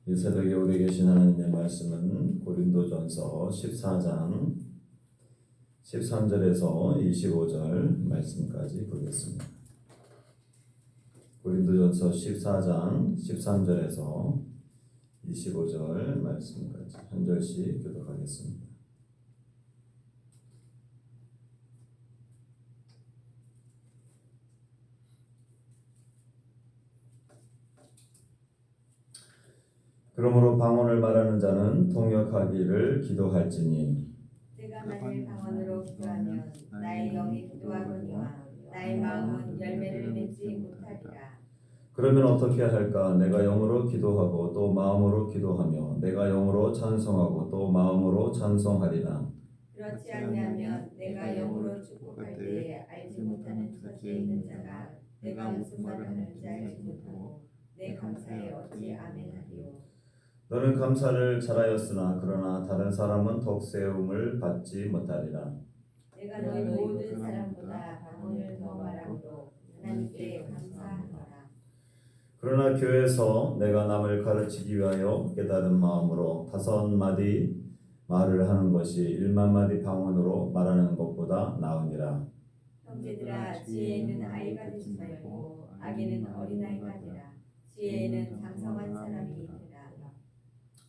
이 새벽에 우리 계신 하나님의 말씀은 고린도전서 14장 13절에서 25절 말씀까지 보겠습니다. 고린도전서 14장 13절에서 25절 말씀까지 한 절씩 교독하겠습니다. 그러므로 방언을 말하는 자는 통역하기를 기도할지니 내가 만일 방언으로 기도하면 나의 영이 기도하거니와 나의 마음은 열매를 맺지 못하리라. 그러면 어떻게 할까? 내가 영으로 기도하고 또 마음으로 기도하며 내가 영으로 찬송하고 또 마음으로 찬송하리라. 그렇지 아니하면 내가 영으로 축복할 때에 알지 못하는 처지에 있는 자가 내가 무슨 말을 하는지 알지 못하고 내 감사에 어찌 아멘하리요. 너는 감사를 잘하였으나 그러나 다른 사람은 덕세움을 받지 못하리라. 내가 너희 모든 사람보다 방언을 더 말함으로 하나님께 감사하노라. 그러나 교회에서 내가 남을 가르치기 위하여 깨달은 마음으로 5마디 말을 하는 것이 1만마디 방언으로 말하는 것보다 나으니라. 형제들아, 지혜에는 아이가 되지 말고 악에는 어린아이가 되라. 지혜에는 장성한 사람이 있으라.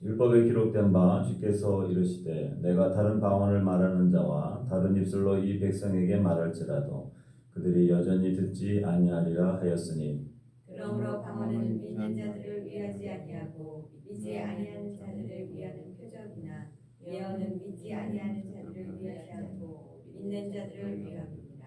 율법에 기록된 바 주께서 이르시되 내가 다른 방언을 말하는 자와 다른 입술로 이 백성에게 말할지라도 그들이 여전히 듣지 아니하리라 하였으니 그러므로 방언은 믿는 자들을 위하지 아니하고 믿지 아니하는 자들을 위하는 표적이나 예언은 믿지 아니하는 자들을 위하지 않고 믿는 자들을 위함이니라.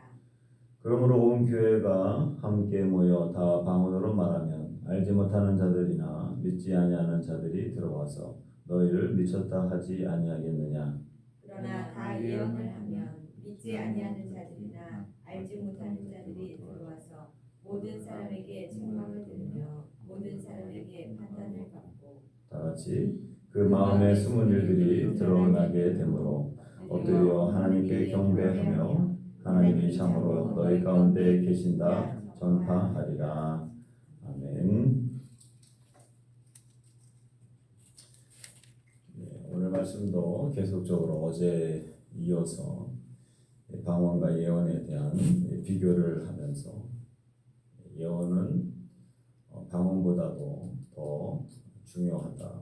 그러므로 온 교회가 함께 모여 다 방언으로 말하면 알지 못하는 자들이나 믿지 아니하는 자들이 들어와서 너희를 미쳤다 하지 아니하겠느냐. 그러나 다 예언을 하면 믿지 아니하는 자들이나 알지 못하는 자들이 들어와서 모든 사람에게 책망을 들으며 모든 사람에게 판단을 받고 다 같이 그 마음에 숨은 일들이 드러나게 되므로 엎드려 하나님께 경배하며 하나님이 참으로 너희 가운데 계신다 전파하리라. 아멘. 오늘 말씀도 계속적으로 어제 이어서 방언과 예언에 대한 비교를 하면서 예언은 방언보다도 더 중요하다.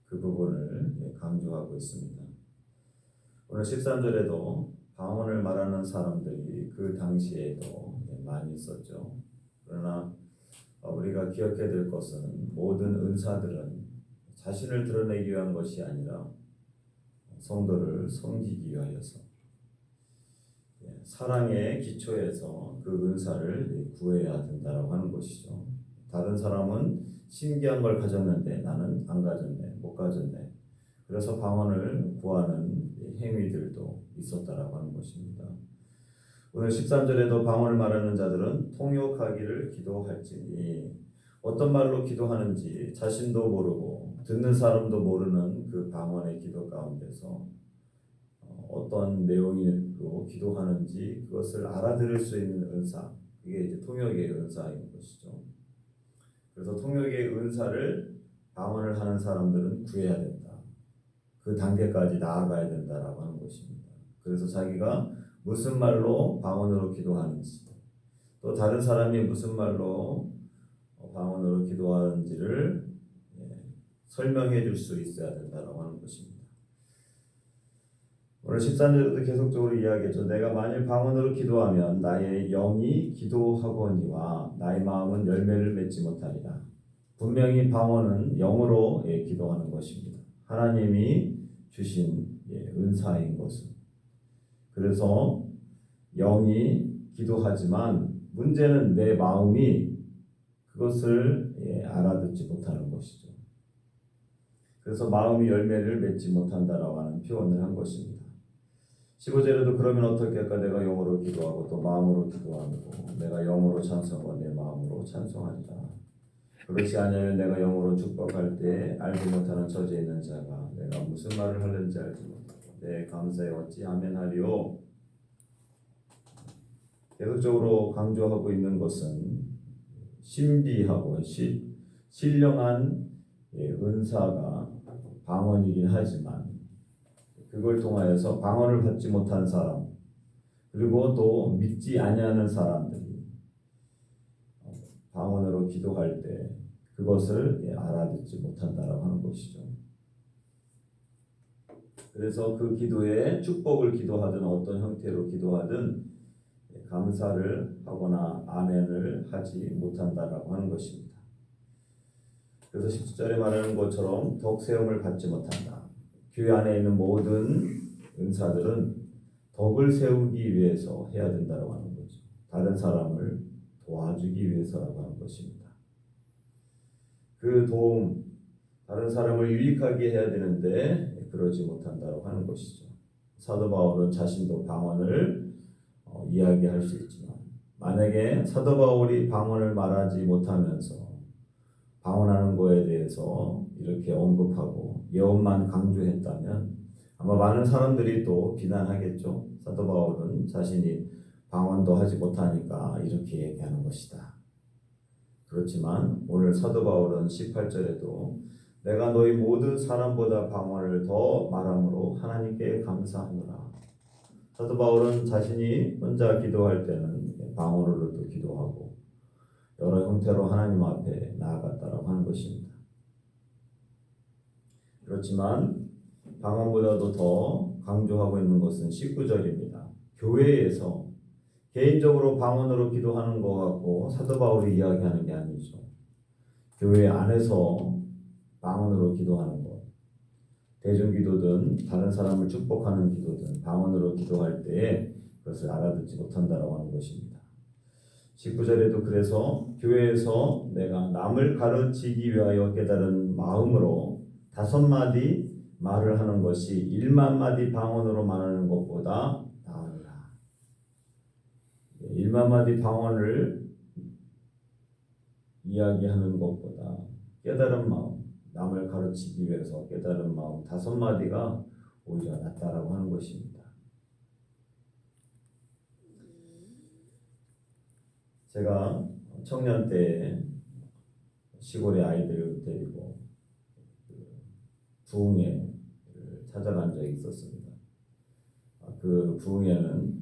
그 부분을 강조하고 있습니다. 오늘 13절에도 방언을 말하는 사람들이 그 당시에도 많이 있었죠. 그러나 우리가 기억해야 될 것은 모든 은사들은 자신을 드러내기 위한 것이 아니라 성도를 섬기기 위하여서 사랑의 기초에서 그 은사를 구해야 된다고 하는 것이죠. 다른 사람은 신기한 걸 가졌는데 나는 안 가졌네, 못 가졌네. 그래서 방언을 구하는 행위들도 있었다라고 하는 것입니다. 오늘 13절에도 방언을 말하는 자들은 통역하기를 기도할지니 어떤 말로 기도하는지 자신도 모르고 듣는 사람도 모르는 그 방언의 기도 가운데서 어떤 내용으로 기도하는지 그것을 알아들을 수 있는 은사, 이게 이제 통역의 은사인 것이죠. 그래서 통역의 은사를 방언을 하는 사람들은 구해야 된다. 그 단계까지 나아가야 된다라고 하는 것입니다. 그래서 자기가 무슨 말로 방언으로 기도하는지, 또 다른 사람이 무슨 말로 방언으로 기도하는지를 설명해 줄 수 있어야 된다라고 하는 것입니다. 오늘 13절에도 계속적으로 이야기했죠. 내가 만일 방언으로 기도하면 나의 영이 기도하거니와 나의 마음은 열매를 맺지 못하리라. 분명히 방언은 영으로 기도하는 것입니다. 하나님이 주신 은사인 것은. 그래서 영이 기도하지만 문제는 내 마음이 그것을 알아듣지 못하는 것이죠. 그래서 마음이 열매를 맺지 못한다라고 하는 표현을 한 것입니다. 15절에도 그러면 어떻게 할까? 내가 영으로 기도하고 또 마음으로 기도하고 내가 영으로 찬송하고 내 마음으로 찬송하리라. 그렇지 않으면 내가 영으로 축복할 때 알지 못하는 처지에 있는 자가 내가 무슨 말을 하는지 알지 못하고 내 감사에 어찌 아멘하리요. 계속적으로 강조하고 있는 것은 신비하고 신령한 은사가 방언이긴 하지만 그걸 통하여서 방언을 받지 못한 사람 그리고 또 믿지 아니하는 사람들이 방언으로 기도할 때 그것을 알아듣지 못한다라고 하는 것이죠. 그래서 그 기도에 축복을 기도하든 어떤 형태로 기도하든 감사를 하거나 아멘을 하지 못한다라고 하는 것입니다. 그래서 17절에 말하는 것처럼 덕 세움을 받지 못한다. 교회 안에 있는 모든 은사들은 덕을 세우기 위해서 해야 된다고 하는 거죠. 다른 사람을 도와주기 위해서라고 하는 것입니다. 그 도움, 다른 사람을 유익하게 해야 되는데 그러지 못한다고 하는 것이죠. 사도 바울은 자신도 방언을 이야기할 수 있지만 만약에 사도 바울이 방언을 말하지 못하면서 방언하는 거에 대해서 이렇게 언급하고 예언만 강조했다면 아마 많은 사람들이 또 비난하겠죠. 사도 바울은 자신이 방언도 하지 못하니까 이렇게 얘기하는 것이다. 그렇지만 오늘 사도 바울은 18절에도 내가 너희 모든 사람보다 방언을 더 말함으로 하나님께 감사하노라. 사도 바울은 자신이 혼자 기도할 때는 방언으로도 기도하고 여러 형태로 하나님 앞에 나아갔다라고 하는 것입니다. 그렇지만 방언보다도 더 강조하고 있는 것은 19절입니다. 교회에서 개인적으로 방언으로 기도하는 것 같고 사도 바울이 이야기하는 게 아니죠. 교회 안에서 방언으로 기도하는 것, 대중기도든 다른 사람을 축복하는 기도든 방언으로 기도할 때에 그것을 알아듣지 못한다라고 하는 것입니다. 19절에도 그래서 교회에서 내가 남을 가르치기 위하여 깨달은 마음으로 5마디 말을 하는 것이 1만 마디 방언으로 말하는 것보다 나으니라. 1만 마디 방언을 이야기하는 것보다 깨달은 마음, 남을 가르치기 위해서 깨달은 마음 5마디가 오히려 낫다라고 하는 것입니다. 제가 청년 때 시골의 아이들을 데리고 부흥회를 찾아간 적이 있었습니다. 그 부흥회는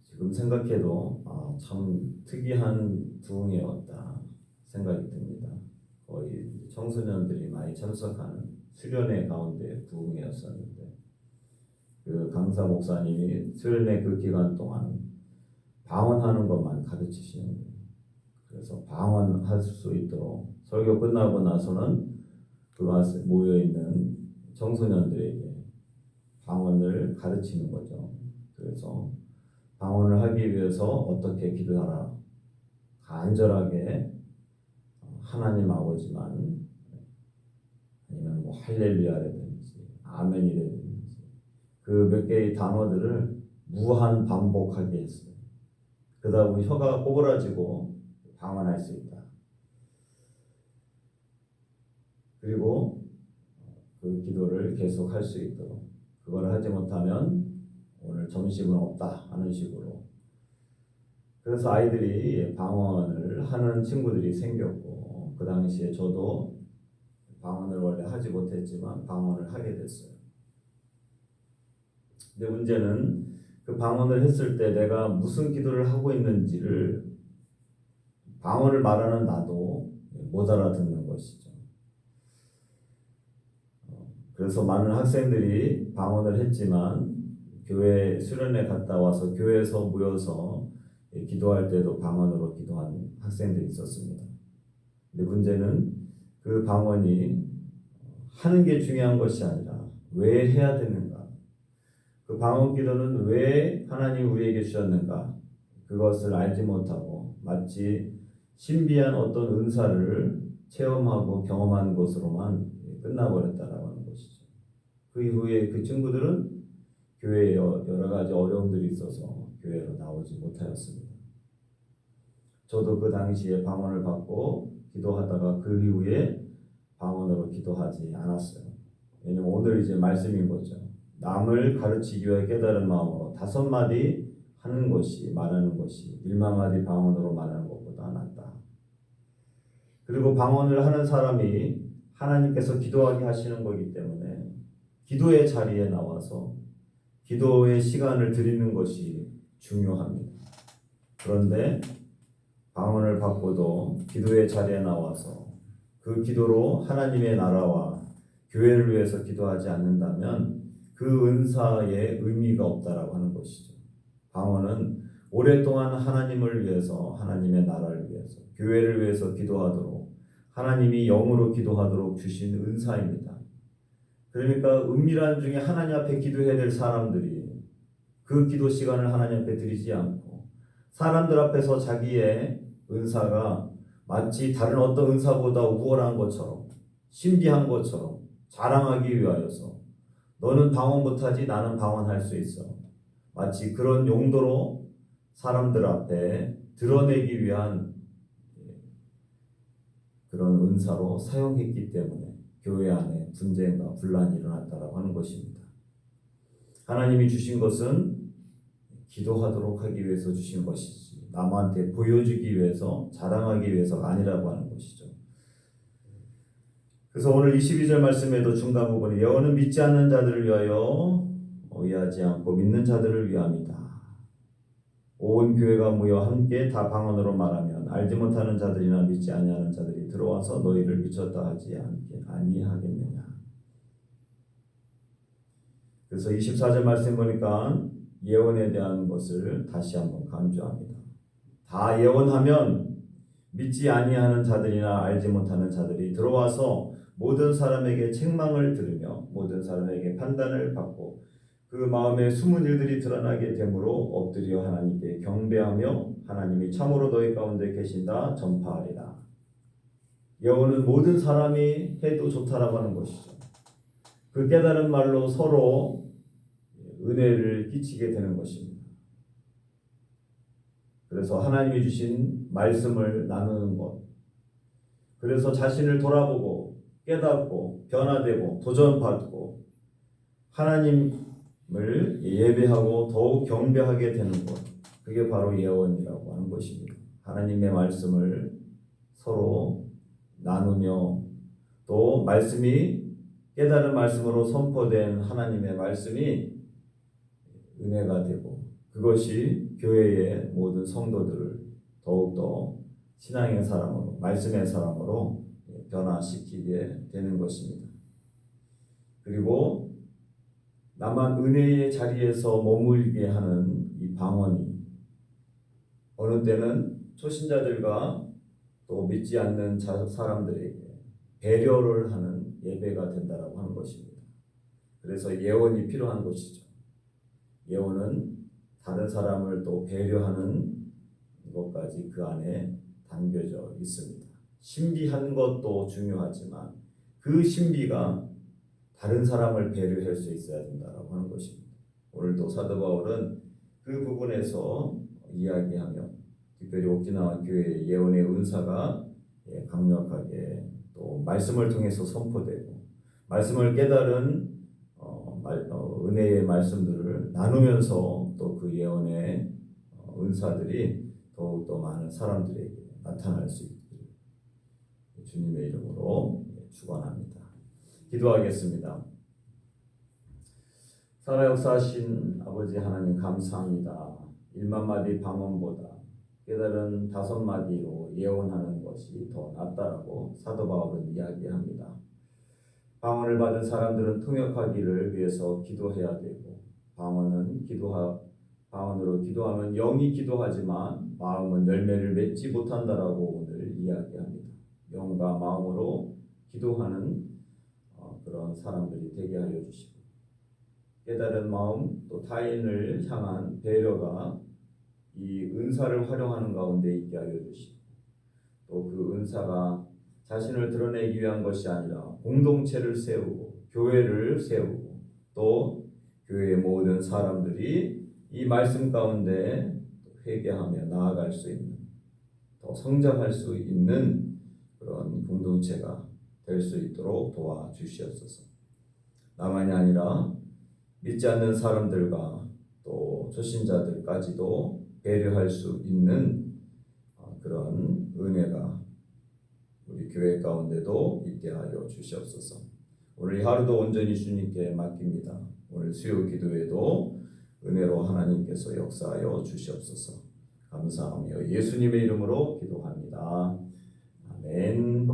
지금 생각해도 참 특이한 부흥회였다 생각이 듭니다. 거의 청소년들이 많이 참석하는 수련회 가운데 부흥회였었는데 그 강사 목사님이 수련회 그 기간 동안 방언하는 것만 가르치시는 거예요. 그래서 방언할 수 있도록 설교 끝나고 나서는 그 모여 있는 청소년들에게 방언을 가르치는 거죠. 그래서 방언을 하기 위해서 어떻게 기도하라. 간절하게 하나님 아버지만 아니면 뭐 할렐루야라든지 아멘이라든지 그 몇 개의 단어들을 무한 반복하게 했어요. 그러다 보니 혀가 꼬부라지고 방언할 수 있다. 그리고 그 기도를 계속 할 수 있도록 그걸 하지 못하면 오늘 점심은 없다 하는 식으로 그래서 아이들이 방언을 하는 친구들이 생겼고 그 당시에 저도 방언을 원래 하지 못했지만 방언을 하게 됐어요. 근데 문제는 그 방언을 했을 때 내가 무슨 기도를 하고 있는지를 방언을 말하는 나도 못 알아듣는 것이죠. 그래서 많은 학생들이 방언을 했지만 교회 수련회 갔다 와서 교회에서 모여서 기도할 때도 방언으로 기도하는 학생들이 있었습니다. 근데 문제는 그 방언이 하는 게 중요한 것이 아니라 왜 해야 되는가? 그 방언 기도는 왜 하나님 우리에게 주셨는가? 그것을 알지 못하고 마치 신비한 어떤 은사를 체험하고 경험한 것으로만 끝나버렸다라고 하는 것이죠. 그 이후에 그 친구들은 교회에 여러 가지 어려움들이 있어서 교회로 나오지 못하였습니다. 저도 그 당시에 방언을 받고 기도하다가 그 이후에 방언으로 기도하지 않았어요. 왜냐면 오늘 이제 말씀인 거죠. 남을 가르치기 위해 깨달은 마음으로 5마디 하는 것이 말하는 것이 1만 마디 방언으로 말하는 것보다 낫다. 그리고 방언을 하는 사람이 하나님께서 기도하게 하시는 거기 때문에 기도의 자리에 나와서 기도의 시간을 드리는 것이 중요합니다. 그런데 방언을 받고도 기도의 자리에 나와서 그 기도로 하나님의 나라와 교회를 위해서 기도하지 않는다면 그 은사의 의미가 없다라고 하는 것이죠. 방언은 오랫동안 하나님을 위해서, 하나님의 나라를 위해서, 교회를 위해서 기도하도록 하나님이 영으로 기도하도록 주신 은사입니다. 그러니까 은밀한 중에 하나님 앞에 기도해야 될 사람들이 그 기도 시간을 하나님 앞에 드리지 않고 사람들 앞에서 자기의 은사가 마치 다른 어떤 은사보다 우월한 것처럼, 신비한 것처럼 자랑하기 위하여서 너는 방언 못하지 나는 방언할 수 있어, 마치 그런 용도로 사람들 앞에 드러내기 위한 그런 은사로 사용했기 때문에 교회 안에 분쟁과 분란이 일어났다고 하는 것입니다. 하나님이 주신 것은 기도하도록 하기 위해서 주신 것이지 남한테 보여주기 위해서, 자랑하기 위해서가 아니라고 하는 것이죠. 그래서 오늘 22절 말씀에도 중간 부분에 예언은 믿지 않는 자들을 위하여 의하지 않고 믿는 자들을 위함이다. 온 교회가 모여 함께 다 방언으로 말하면 알지 못하는 자들이나 믿지 아니하는 자들이 들어와서 너희를 미쳤다 하지 아니하겠느냐. 그래서 24절 말씀 보니까 예언에 대한 것을 다시 한번 강조합니다. 다 예언하면 믿지 아니하는 자들이나 알지 못하는 자들이 들어와서 모든 사람에게 책망을 들으며 모든 사람에게 판단을 받고 그 마음에 숨은 일들이 드러나게 되므로 엎드려 하나님께 경배하며 하나님이 참으로 너희 가운데 계신다 전파하리라. 예언은 모든 사람이 해도 좋다라고 하는 것이죠. 그 깨달은 말로 서로 은혜를 끼치게 되는 것입니다. 그래서 하나님이 주신 말씀을 나누는 것, 그래서 자신을 돌아보고 깨닫고 변화되고 도전받고 하나님을 예배하고 더욱 경배하게 되는 것, 그게 바로 예언이라고 하는 것입니다. 하나님의 말씀을 서로 나누며 또 말씀이 깨달은 말씀으로 선포된 하나님의 말씀이 은혜가 되고 그것이 교회의 모든 성도들을 더욱더 신앙의 사람으로, 말씀의 사람으로 변화시키게 되는 것입니다. 그리고 나만 은혜의 자리에서 머물게 하는 이 방언이 어느 때는 초신자들과 또 믿지 않는 사람들에게 배려를 하는 예배가 된다라고 하는 것입니다. 그래서 예언이 필요한 것이죠. 예언은 다른 사람을 또 배려하는 것까지 그 안에 담겨져 있습니다. 신비한 것도 중요하지만 그 신비가 다른 사람을 배려할 수 있어야 된다라고 하는 것입니다. 오늘도 사도 바울은 그 부분에서 이야기하며 특별히 오키나와 교회의 예언의 은사가 강력하게 또 말씀을 통해서 선포되고 말씀을 깨달은 은혜의 말씀들을 나누면서 또 그 예언의 은사들이 더욱더 많은 사람들에게 나타날 수 있기를 주님의 이름으로 축원합니다. 기도하겠습니다. 살아 역사하신 아버지 하나님 감사합니다. 1만 마디 방언보다 깨달은 5마디로 예언하는 것이 더 낫다라고 사도 바울은 이야기합니다. 방언을 받은 사람들은 통역하기를 위해서 기도해야 되고 방언으로 기도하면 영이 기도하지만 마음은 열매를 맺지 못한다라고 오늘 이야기합니다. 영과 마음으로 기도하는 그런 사람들이 되게 하여 주시고 깨달은 마음 또 타인을 향한 배려가 이 은사를 활용하는 가운데 있게 하여 주시고 또 그 은사가 자신을 드러내기 위한 것이 아니라 공동체를 세우고 교회를 세우고 또 교회의 모든 사람들이 이 말씀 가운데 회개하며 나아갈 수 있는 더 성장할 수 있는 그런 공동체가 될 수 있도록 도와주시옵소서. 나만이 아니라 믿지 않는 사람들과 또 초신자들까지도 배려할 수 있는 그런 은혜가 우리 우리 교회 가운데도 있게 하여 주시옵소서. 오늘 이 하루도 온전히 주님께 맡깁니다. 오늘 수요 기도에도 은혜로 하나님께서 역사하여 주시옵소서. 감사하며 예수님의 이름으로 기도합니다. 아멘.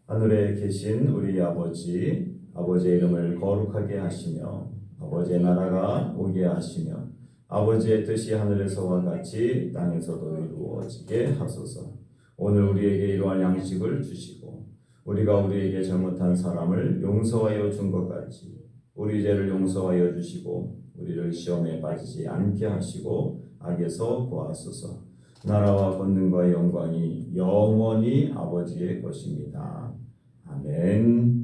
하늘에 계신 우리 아버지, 아버지의 이름을 거룩하게 하시며 아버지의 나라가 오게 하시며 아버지의 뜻이 하늘에서와 같이 땅에서도 이루어지게 하소서. 오늘 우리에게 이러한 양식을 주시고 우리가 우리에게 잘못한 사람을 용서하여 준 것 같이 우리 죄를 용서하여 주시고 우리를 시험에 빠지지 않게 하시고 악에서 구하소서. 나라와 권능과 영광이 영원히 아버지의 것입니다. 아멘.